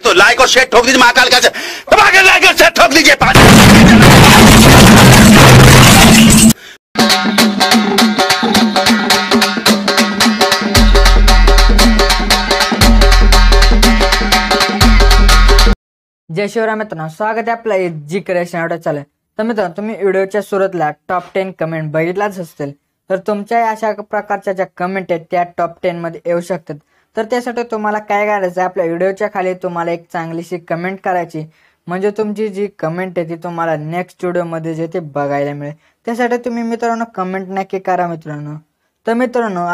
तो लाइक और शेयर ठोक दीजिए, महाकाल का दबा के लाइक और शेयर ठोक दीजिए। जय शिवराय मित्रांनो, स्वागत आहे आपल्या जी क्रिएशन चालेल. तर मित्रांनो, तुम्ही व्हिडिओच्या सुरुवातीला टॉप 10 कमेंट बघितलाच असतील. तर तुमच्या अशा प्रकारच्या ज्या कमेंट आहेत त्या टॉप 10 मध्ये येऊ शकतात. तर त्यासाठी तुम्हाला काय करायचं, आपल्या व्हिडिओच्या खाली तुम्हाला एक चांगलीशी कमेंट करायची, म्हणजे तुमची जी कमेंट आहे ती तुम्हाला नेक्स्ट व्हिडिओमध्ये जे ते बघायला मिळेल. त्यासाठी तुम्ही मित्रांनो कमेंट नक्की करा मित्रांनो. तर मित्रांनो,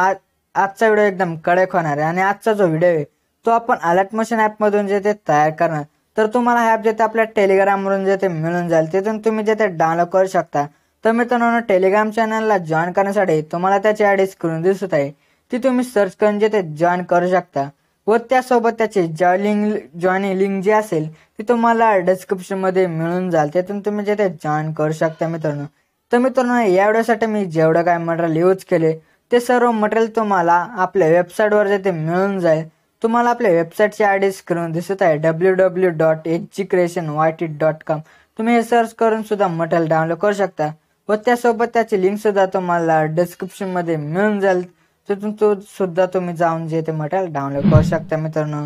आजचा व्हिडिओ एकदम कडक होणार आहे आणि आजचा जो व्हिडिओ आहे तो आपण अलर्ट मोशन ॲपमधून जे ते तयार करणार. तर तुम्हाला ॲप जे ते आपल्या टेलिग्रामवरून जे ते मिळून जाईल, तिथून तुम्ही जे ते डाउनलोड करू शकता. तर मित्रांनो, टेलिग्राम चॅनलला जॉईन करण्यासाठी तुम्हाला त्याची आयडी स्क्रीन दिसत आहे, ती तुम्ही सर्च करून जे ते जॉईन करू शकता. व त्यासोबत त्याची जॉईनिंग लिंक जी असेल ती तुम्हाला डिस्क्रिप्शनमध्ये मिळून जाईल, तिथून तुम्ही जे ते जॉईन करू शकता मित्रांनो. तर मित्रांनो, या व्हिडिओसाठी मी जेवढं काय मटेरियल यूज केले ते सर्व मटेरियल तुम्हाला आपल्या वेबसाईटवर जे ते मिळून जाईल. तुम्हाला आपल्या वेबसाईटची आयडी स्क्रीन दिसत आहे www.hgcreationyt.com. तुम्ही हे सर्च करून सुद्धा मटेरियल डाउनलोड करू शकता व त्यासोबत त्याची लिंक सुद्धा तुम्हाला डिस्क्रिप्शन मध्ये मिळून जाईल, तिथून तो सुद्धा तुम्ही जाऊन जे ते मटेरियल डाउनलोड करू शकता मित्रांनो.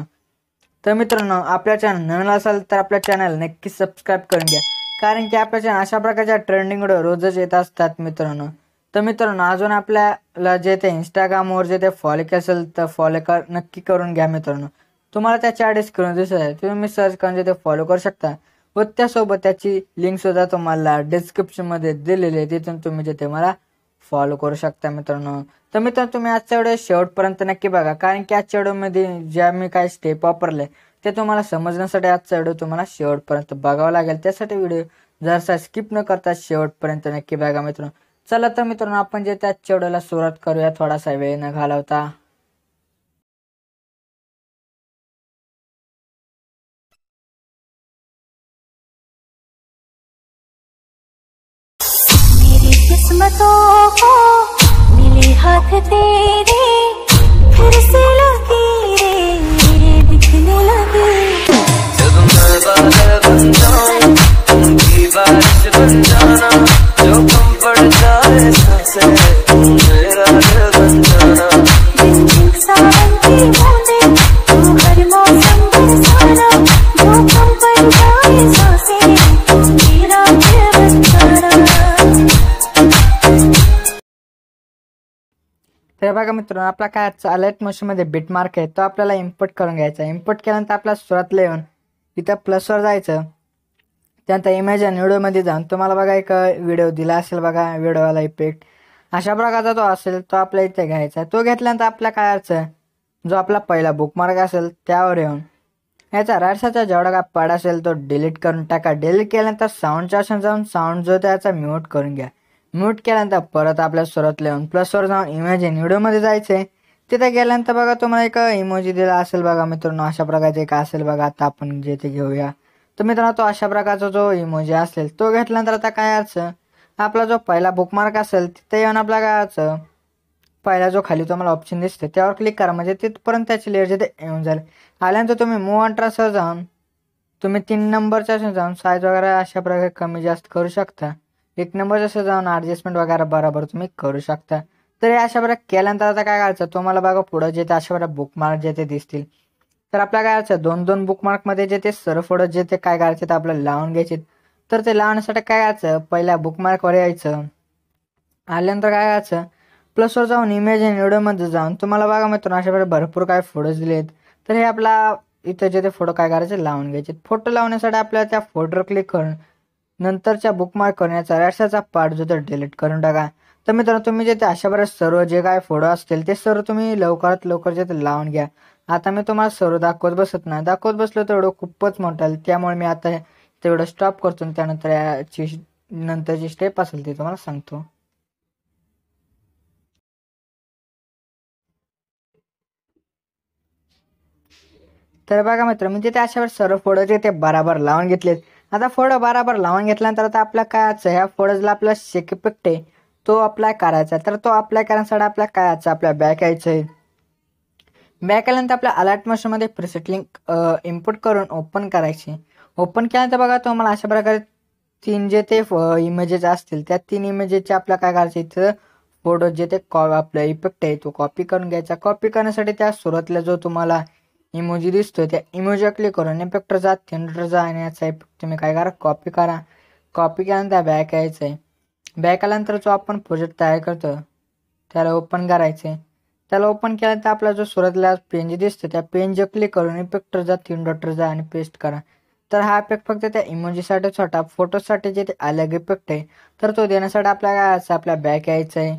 तर मित्रांनो, आपल्या चॅनल नवीन असाल तर आपल्या चॅनल नक्की सबस्क्राईब करून घ्या, कारण की आपल्या चॅनल अशा प्रकारच्या ट्रेंडिंग व्हिडिओ रोजच येत असतात मित्रांनो. तर मित्रांनो, अजून आपल्याला जे ते इंस्टाग्रामवर जे ते फॉलो असेल तर नक्की करून घ्या मित्रांनो. तुम्हाला त्याची आयडी स्क्रीन दिसत आहे, तुम्ही सर्च करून जे ते फॉलो करू शकता व त्यासोबत त्याची लिंक सुद्धा तुम्हाला डिस्क्रिप्शन मध्ये दिलेली आहे, तिथून तुम्ही जे ते मला फॉलो करू शकता मित्रांनो. तर मित्रांनो, तुम्ही आजच्या व्हिडिओ शेवटपर्यंत नक्की बघा, कारण की आजच्या व्हिडिओमध्ये ज्या मी काही स्टेप वापरले ते तुम्हाला समजण्यासाठी आजचा व्हिडिओ तुम्हाला शेवटपर्यंत बघावा लागेल. त्यासाठी व्हिडिओ जरसा स्किप न करता शेवटपर्यंत नक्की बघा मित्रांनो. चला तर मित्रांनो, आपण जे त्याच्या व्हिडिओला सुरुवात करूया थोडासा वेळ न घालवता. मेरी किस्मतों को मिले हाथ तेरे, फिर से लकीरें दिखने लगी. जब मैं बादल बन जाऊं, उनकी बारिश बन जाना, जो कम पड़ जाए सांसें, मेरा दिल बन जाना. सावन की बूंदें, तू हर मौसम बरसाना, जो कम पड़ जाए सांसें, मेरा दिल बन जाना. तर बघा मित्रांनो, आपला काय अलर्ट मोशन मध्ये बिट मार्क आहे तो आपल्याला इम्पोर्ट करून घ्यायचा. इम्पोर्ट केल्यानंतर आपल्या सुरुवातीला येऊन इथं प्लसवर जायचं. त्यानंतर इमेज आणि व्हिडिओमध्ये जाऊन तुम्हाला बघा एक व्हिडिओ दिला असेल बघा, व्हिडिओवाला इफेक्ट अशा प्रकारचा तो असेल तो आपल्या इथे घ्यायचा. तो घेतल्यानंतर आपल्या काय अडचण, जो आपला पहिला बुकमार्क असेल त्यावर येऊन याचा राईटचा जेवढा काय पाड असेल तो डिलीट करून टाका. डिलीट केल्यानंतर साऊंडच्या ऑप्शन जाऊन साऊंड जो त्याचा म्यूट करून घ्या. म्यूट केल्यानंतर परत आपल्या सुरुवातीला येऊन प्लसवर जाऊन इमेज आणि व्हिडिओमध्ये जायचंय. तिथे गेल्यानंतर बघा तुम्हाला एक इमोजी दिला असेल बघा मित्रांनो, अशा प्रकारचे एक असेल बघा. आता आपण जे ते घेऊया. तर मित्रांनो, तो अशा प्रकारचा जो इमोजी असेल तो घेतल्यानंतर आता काय असं आपला जो पहिला बुकमार्क असेल तिथे येऊन आपला काय असं पहिला जो खाली तुम्हाला ऑप्शन दिसते त्यावर क्लिक करा, म्हणजे तिथपर्यंत त्याची लेअर जिथे येऊन जाईल. आल्यानंतर तुम्ही मूव अँड ट्रान्सफर जाऊन तुम्ही 3 नंबरच्या जाऊन साईज वगैरे अशा प्रकारे कमी जास्त करू शकता. 1 नंबरच्या जाऊन ॲडजस्टमेंट वगैरे बरोबर तुम्ही करू शकता. तर अशा प्रकारे केल्यानंतर आता काय करायचं, तुम्हाला बघा पुढं जे ते अशा प्रकारे बुकमार्क जे ते दिसतील. तर आपल्या काय करायचं, 2-2 बुकमार्क मध्ये जे ते सर्व पुढं जे ते काय करायचे तर आपल्याला लावून घ्यायचे. तर ते लावण्यासाठी काय करायचं, पहिल्या बुकमार्कवर यायचं. आल्यानंतर काय करायचं, प्लसवर जाऊन इमेज आणि व्हिडिओमध्ये जाऊन तुम्हाला बघा मित्रांनो अशा प्रकारे भरपूर काय फोटोज दिलेत. तर हे आपला इथं जे ते फोटो काय करायचे लावून घ्यायचे. फोटो लावण्यासाठी आपल्याला त्या फोटोवर क्लिक करून नंतरच्या बुकमार्क करण्याचा रॅशचा पार्ट जो तर डिलीट करून टाका. तर मित्रांनो, तुम्ही जे ते अशा प्रकारे सर्व जे काय फोटो असतील ते सर्व तुम्ही लवकरात लवकर जे ते लावून घ्या. आता मी तुम्हाला सर्व दाखवत बसत नाही, दाखवत बसलो तर व्हिडिओ खूपच मोठा आहे, त्यामुळे मी आता तेवढं स्टॉप करतो आणि त्यानंतर याची नंतरची स्टेप असेल ती तुम्हाला सांगतो. तर बघा मित्र, मी तिथे अशा सर्व फोटो जे ते बराबर लावून घेतलेत. आता फोटो बराबर लावून घेतल्यानंतर आता आपल्या काय ह्या फोटोजला आपला शेक इफेक्ट आहे तो अप्लाय करायचा. तर तो अप्लाय करण्यासाठी आपल्या काय आपल्या बॅक यायचं आहे. बॅक आल्यानंतर आपल्या अलर्ट मोशनमध्ये प्रिसेट लिंक इम्पोर्ट करून ओपन करायची. ओपन केल्यानंतर बघा तुम्हाला अशा प्रकारे 3 जे ते इमेजेस असतील त्या 3 इमेजेसचे आपल्या काय करायचं इथं फोटो जे ते आपला इफेक्ट आहे तो कॉपी करून घ्यायचा. कॉपी करण्यासाठी त्या सुरुवातीला जो तुम्हाला इमोजी दिसतोय त्या इमोजीवर क्लिक करून इफेक्टर जा, थिंडर जा आणि याचा इफेक्ट तुम्ही काय करा कॉपी करा. कॉपी केल्यानंतर बॅक यायचं आहे. बॅक आल्यानंतर जो आपण प्रोजेक्ट तयार करतो त्याला ओपन करायचं आहे. त्याला ओपन केल्यानंतर आपला जो सुरुवातीला पेन दिसतो त्या पेनवर क्लिक करून इफेक्टर जा, थिंडर जा आणि पेस्ट करा. तर हा इफेक्ट फक्त त्या इमोजीसाठीच होता. फोटोसाठी जे ते अलग इफेक्ट आहे तर तो देण्यासाठी आपल्याला काय यायचं आपल्या बॅक यायचं आहे.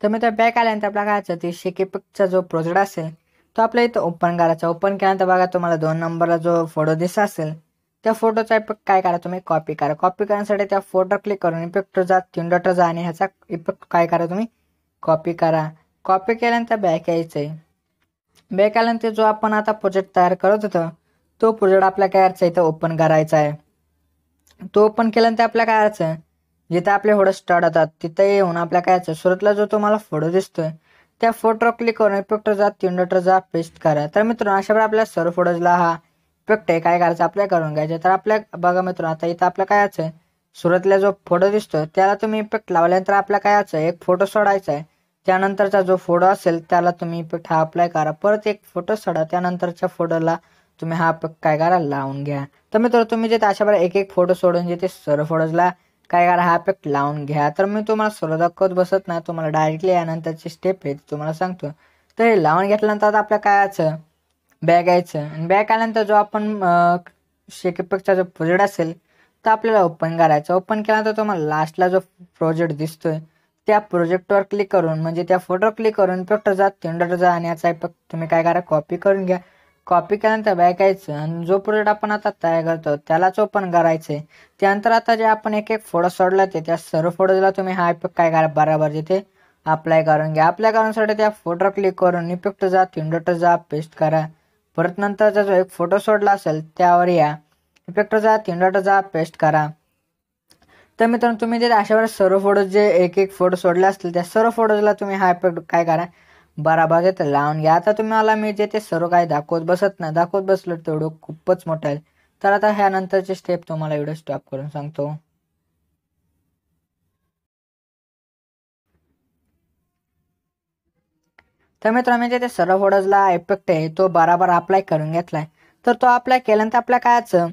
तर मग त्या बॅक आल्यानंतर आपल्याला काय ते शेक इफेक्टचा जो प्रोजेक्ट असेल तो आपल्या इथं ओपन करायचा. ओपन केल्यानंतर बघा तुम्हाला 2 नंबरला जो फोटो दिसत असेल त्या फोटोचा इफेक्ट काय करा तुम्ही कॉपी करा. कॉपी करण्यासाठी त्या फोटो क्लिक करून इफेक्ट जा, थिंडर जा आणि ह्याचा इफेक्ट काय करा तुम्ही कॉपी करा. कॉपी केल्यानंतर बॅक यायचं आहे. बॅक आल्यानंतर जो आपण आता प्रोजेक्ट तयार करत होतो तो प्रोजेक्ट आपल्या काय करायचा इथं ओपन करायचा आहे. तो ओपन केल्यानंतर आपल्या काय करायचं जिथं आपले फोटो स्टार्ट होतात तिथं येऊन आपल्या काय करायचं सुरुवातीला जो तुम्हाला फोटो दिसतोय त्या फोटोवर क्लिक करून इफेक्ट जा, थिंडर जा पेस्ट करा. तर मित्रांनो अशा प्रकारे आपल्या सर्व फोटोजला हा इफेक्ट आहे काय करायचं आपल्या करून घ्यायचं. तर आपल्या बघा मित्रांनो आता इथं आपलं काय यायचं सुरुवातीला जो फोटो दिसतोय त्याला तुम्ही इफेक्ट लावल्यानंतर आपल्या काय यायचं एक फोटो सोडायचा आहे. त्यानंतरचा जो फोटो असेल त्याला तुम्ही इफेक्ट हा अप्लाय करा. परत एक फोटो सोडा त्यानंतरच्या फोटोला तुम्ही हा इफेक्ट काय करा लावून घ्या. तर मित्रांनो तुम्ही जे अशा प्रकारे एक एक फोटो सोडून जे ते सर्व फोटोजला काय करा हा इफेक्ट लावून घ्या. तर मी तुम्हाला सर्व दाखवत बसत नाही, तुम्हाला डायरेक्टली यानंतरची स्टेप आहे तुम्हाला सांगतो. तर हे लावून घेतल्यानंतर आपल्या काय यायचं बॅग यायचं आणि बॅग आल्यानंतर जो आपण शेक इफेक्टचा जो प्रोजेक्ट असेल तर आपल्याला ओपन करायचा. ओपन केल्यानंतर तुम्हाला लास्टला जो प्रोजेक्ट दिसतोय त्या प्रोजेक्टवर क्लिक करून म्हणजे त्या फोटोवर क्लिक करून इफेक्ट जा, थिंडर जा आणि याचा इफेक्ट तुम्ही काय करा कॉपी करून घ्या. कॉपी केल्यानंतर बॅक यायचं आणि जो प्रोजेक्ट आपण आता तयार करतो त्यालाच ओपन करायचंय. त्यानंतर आता जे आपण एक एक फोटो सोडला ते त्या सर्व फोटोला तुम्ही हा इफेक्ट काय करा बरोबर जिथे अप्लाय करून घ्या. अप्लाय करण्यासाठी त्या फोटोवर क्लिक करून इफेक्ट जा, थिंडर जा पेस्ट करा. परत नंतरचा जो एक फोटो सोडला असेल त्यावर या इफेक्ट जा, थिंडर जा पेस्ट करा. तर मित्रांनो तुम्ही जे अशा वेळेस सर्व फोटो जे एक एक फोटो सोडले असतील त्या सर्व फोटोजला तुम्ही हा इफेक्ट काय करा बराबर इथे लावून घ्या. आता तुम्हाला मी जे ते सर्व काय दाखवत बसत नाही, दाखवत बसलो तेवढं खूपच मोठं आहे. तर आता ह्यानंतरची स्टेप तुम्हाला व्हिडिओ स्टॉप करून सांगतो. तर मित्रांनो मी जे ते सर्व फोटोजला इफेक्ट आहे तो बराबर अप्लाय करून घेतलाय. तर तो अप्लाय केल्यानंतर आपल्या कायचं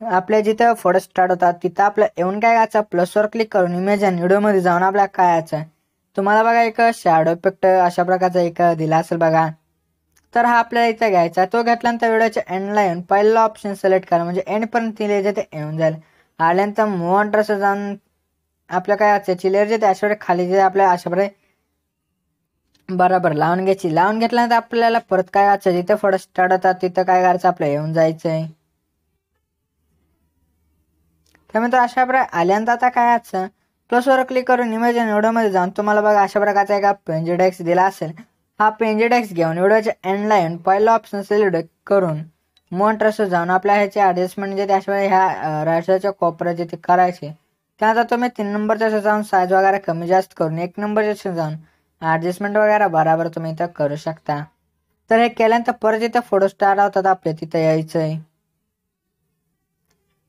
आपल्या जिथं फोटो स्टार्ट होतात तिथं आपलं येऊन काय यायचं प्लसवर क्लिक करून इमेज आणि व्हिडिओमध्ये जाऊन आपल्या काय यायचं तुम्हाला बघा एक शॅडो इफेक्ट अशा प्रकारचा एक दिला असेल बघा. तर हा आपल्याला इथं घ्यायचा. तो घेतल्यानंतर व्हिडिओच्या एंडला येऊन पहिला ऑप्शन सिलेक्ट करा म्हणजे एंड पर्यंत ती लेअर जे ते येऊन जाईल. आल्यानंतर मूव्ह ऑन ड्रेस जाऊन आपल्या काय याची लेअर जे ते अशा खाली जे आपल्या अशा प्रकारे बरोबर लावून घ्यायची. लावून घेतल्यानंतर आपल्याला परत काय करायचं जिथं फोटो स्टार्ट होतात तिथं काय करायचं आपलं येऊन जायचंय. त्यानंतर अशा प्रकारे आल्यानंतर आता काय यायचं प्लसवर क्लिक करून इमेज आणि व्हिडिओमध्ये जाऊन तुम्हाला बघा अशा प्रकारचा एक पेंजेडेक्स दिला असेल. हा पेंजेडेक्स घेऊन व्हिडिओच्या एंडला येऊन पहिला ऑप्शन सिलेक्ट करून मोंट्रेस जाऊन आपल्या ह्याचे ॲडजस्टमेंट जे त्याशिवाय ह्या रायटरच्या कोपऱ्यात जे ते करायचे. त्यानंतर तुम्ही 3 नंबरच्या जाऊन साईज वगैरे कमी जास्त करून 1 नंबरच्या जाऊन ॲडजस्टमेंट वगैरे बराबर तुम्ही इथं करू शकता. तर हे केल्यानंतर परत इथं फोटो स्टार्ट होतात आपल्या तिथं यायचंय.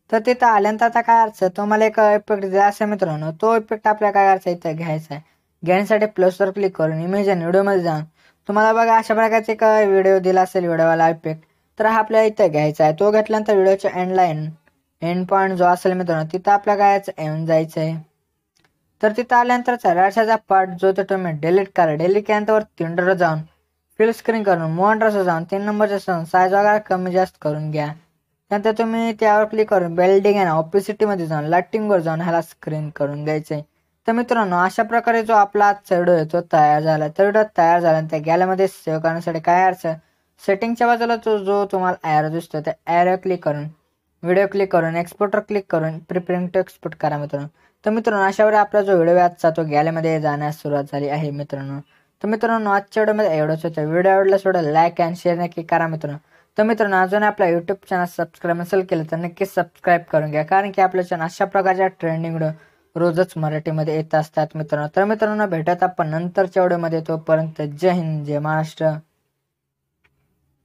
तर तिथं आल्यानंतर आता काय अर्थ तुम्हाला एक इफेक्ट दिला असेल मित्रांनो तो इफेक्ट आपल्या काय करायचा इथं घ्यायचा आहे. घेण्यासाठी प्लसवर क्लिक करून इमेज आणि व्हिडिओमध्ये जाऊन तुम्हाला बघा अशा प्रकारचा एक व्हिडिओ दिला असेल व्हिडिओवाला इफेक्ट तर हा आपल्याला इथं घ्यायचा आहे. तो घेतल्यानंतर व्हिडिओच्या एंडला एंड पॉईंट जो असेल मित्रांनो तिथं आपल्या काय येऊन जायचं आहे. तर तिथं आल्यानंतर चढायचा पार्ट जो तो तुम्ही डिलीट करा. डिलीट केल्यानंतर थिंडर जाऊन फिल स्क्रीन करून मोंट्रेस जाऊन 3 नंबरच्या जाऊन साईज वगैरे कमी जास्त करून घ्या. त्यानंतर तुम्ही त्यावर क्लिक करून बेल्डिंग आणि ऑपॅसिटीमध्ये जाऊन लाइटिंगवर जाऊन ह्याला स्क्रीन करून घ्यायचंय. तर मित्रांनो अशा प्रकारे जो आपला आजचा व्हिडिओ आहे तो तयार झाला. तर व्हिडिओ तयार झाल्यानंतर गॅलरीमध्ये सेव्ह करण्यासाठी काय अर्थ सेटिंगच्या बाजूला जो तुम्हाला ॲरो दिसतो त्या ॲरो क्लिक करून व्हिडिओ क्लिक करून एक्सपोर्टर क्लिक करून प्रिपेअरिंग टू एक्सपोर्ट करा मित्रांनो. तर मित्रांनो अशावर आपला जो व्हिडिओ आजचा तो गॅलरीमध्ये जाण्यास सुरुवात झाली आहे मित्रांनो. तर मित्रांनो आजच्या व्हिडिओमध्ये एवढंच होतं. व्हिडिओ आवडला थोडं लाईक आणि शेअर नक्की करा मित्रांनो. तर मित्रांनो अजून आपला यूट्यूब चॅनल सबस्क्राईब नसेल केलं तर नक्की सबस्क्राईब करून घ्या कारण की आपल्या चॅनल अशा प्रकारच्या ट्रेंडिंग व्हिडिओ रोजच मराठीमध्ये येत असतात मित्रांनो. तर मित्रांनो भेटत आपण नंतरच्या व्हिडिओमध्ये. तोपर्यंत जय हिंद जय महाराष्ट्र.